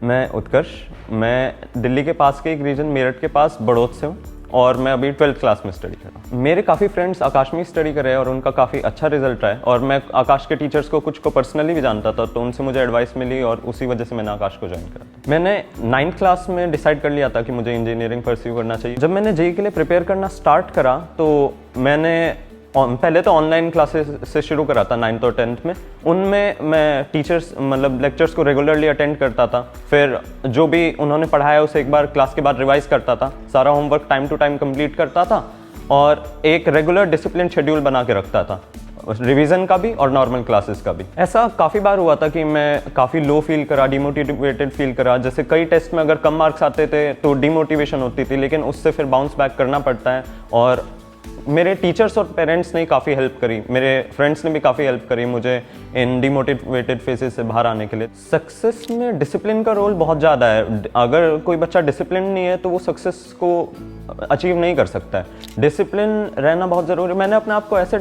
मैं उत्कर्ष, मैं दिल्ली के पास के एक रीजन मेरठ के पास बड़ौत से हूँ और मैं अभी 12th क्लास में स्टडी कर रहा हूँ। मेरे काफ़ी फ्रेंड्स आकाश में स्टडी कर रहे हैं और उनका काफ़ी अच्छा रिजल्ट रहा है और मैं आकाश के टीचर्स को कुछ को पर्सनली भी जानता था, तो उनसे मुझे एडवाइस मिली और उसी वजह से मैंने आकाश को ज्वाइन करा था। मैंने 9th क्लास में डिसाइड कर लिया था कि मुझे इंजीनियरिंग परस्यू करना चाहिए। जब मैंने जेईई के लिए प्रिपेयर करना स्टार्ट करा तो मैंने पहले तो ऑनलाइन क्लासेस से शुरू करा था 9th और 10th में। उनमें मैं टीचर्स मतलब लेक्चर्स को रेगुलरली अटेंड करता था, फिर जो भी उन्होंने पढ़ाया उसे एक बार क्लास के बाद रिवाइज करता था, सारा homework time to time complete करता था और एक रेगुलर डिसिप्लिन शेड्यूल बना के रखता था, रिवीजन का भी और नॉर्मल क्लासेस का भी। ऐसा काफ़ी बार हुआ था कि मैं काफ़ी लो फील करा, डिमोटिवेटेड फील करा। जैसे कई टेस्ट में अगर कम मार्क्स आते थे तो डिमोटिवेशन होती थी, लेकिन उससे फिर बाउंस बैक करना पड़ता है। और मेरे टीचर्स और पेरेंट्स ने काफ़ी हेल्प करी, मेरे फ्रेंड्स ने भी काफ़ी हेल्प करी मुझे इन डिमोटिवेटेड फेजेस से बाहर आने के लिए। सक्सेस में डिसिप्लिन का रोल बहुत ज़्यादा है। अगर कोई बच्चा डिसिप्लिन नहीं है तो वो सक्सेस को अचीव नहीं कर सकता है। डिसिप्लिन रहना बहुत ज़रूरी है। मैंने अपने आप को ऐसे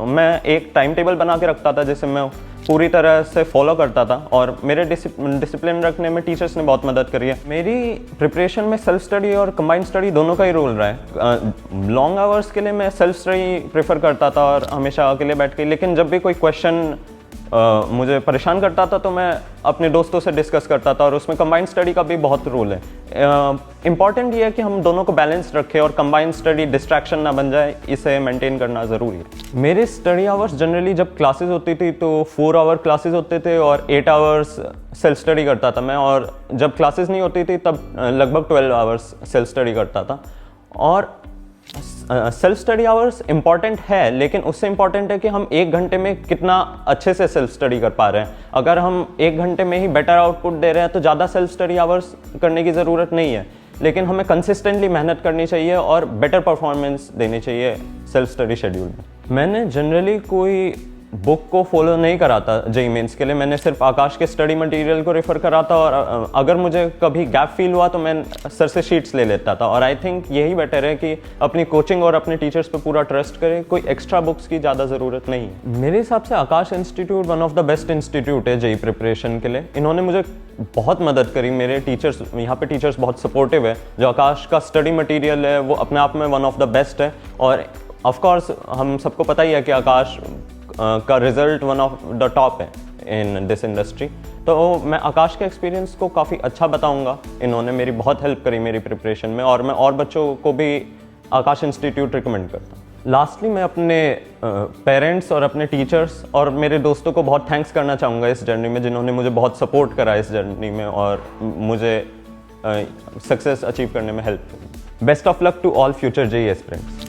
मैं एक टाइम टेबल बना के रखता था जिसे मैं पूरी तरह से फॉलो करता था और मेरे डिसिप्लिन रखने में टीचर्स ने बहुत मदद करी है। मेरी प्रिपरेशन में सेल्फ स्टडी और कंबाइंड स्टडी दोनों का ही रोल रहा है। लॉन्ग आवर्स के लिए मैं सेल्फ स्टडी प्रेफर करता था और हमेशा अकेले बैठ के, लेकिन जब भी कोई क्वेश्चन मुझे परेशान करता था तो मैं अपने दोस्तों से डिस्कस करता था और उसमें कंबाइंड स्टडी का भी बहुत रोल है। इम्पॉर्टेंट ये है कि हम दोनों को बैलेंस रखें और कंबाइंड स्टडी डिस्ट्रैक्शन ना बन जाए, इसे मेंटेन करना ज़रूरी है। मेरे स्टडी आवर्स जनरली जब क्लासेस होती थी तो 4 आवर क्लासेस होते थे और 8 आवर्स सेल्फ स्टडी करता था मैं, और जब क्लासेस नहीं होती थी तब लगभग 12 आवर्स सेल्फ स्टडी करता था। और सेल्फ स्टडी आवर्स इम्पॉर्टेंट है, लेकिन उससे इम्पॉर्टेंट है कि हम 1 घंटे में कितना अच्छे से सेल्फ स्टडी कर पा रहे हैं। अगर हम 1 घंटे में ही बेटर आउटपुट दे रहे हैं तो ज़्यादा सेल्फ स्टडी आवर्स करने की ज़रूरत नहीं है, लेकिन हमें कंसिस्टेंटली मेहनत करनी चाहिए और बेटर परफॉर्मेंस देनी चाहिए सेल्फ स्टडी शेड्यूल में। मैंने जनरली कोई बुक को फॉलो नहीं करा था जेईई मेंस के लिए, मैंने सिर्फ आकाश के स्टडी मटेरियल को रेफर करा था और अगर मुझे कभी गैप फील हुआ तो मैं सर से शीट्स ले लेता था। और आई थिंक यही बेटर है कि अपनी कोचिंग और अपने टीचर्स पे पूरा ट्रस्ट करें, कोई एक्स्ट्रा बुक्स की ज़्यादा ज़रूरत नहीं है। मेरे हिसाब से Aakash institute one of the best institute है जेईई प्रिपरेशन के लिए। इन्होंने मुझे बहुत मदद करी, मेरे टीचर्स यहाँ पे टीचर्स बहुत सपोर्टिव है। जो आकाश का स्टडी मटीरियल है वो अपने आप में वन ऑफ द बेस्ट है और ऑफकोर्स हम सबको पता ही है कि आकाश का result one of the top है इन दिस इंडस्ट्री। तो मैं आकाश के एक्सपीरियंस को काफ़ी अच्छा बताऊंगा। इन्होंने मेरी बहुत हेल्प करी मेरी प्रिपरेशन में और मैं और बच्चों को भी आकाश इंस्टीट्यूट रिकमेंड करता हूँ। लास्टली मैं अपने पेरेंट्स और अपने टीचर्स और मेरे दोस्तों को बहुत थैंक्स करना चाहूँगा इस जर्नी में, जिन्होंने मुझे बहुत सपोर्ट करा इस जर्नी में और मुझे सक्सेस अचीव करने में हेल्प करी। Best of luck to all future JEE aspirants.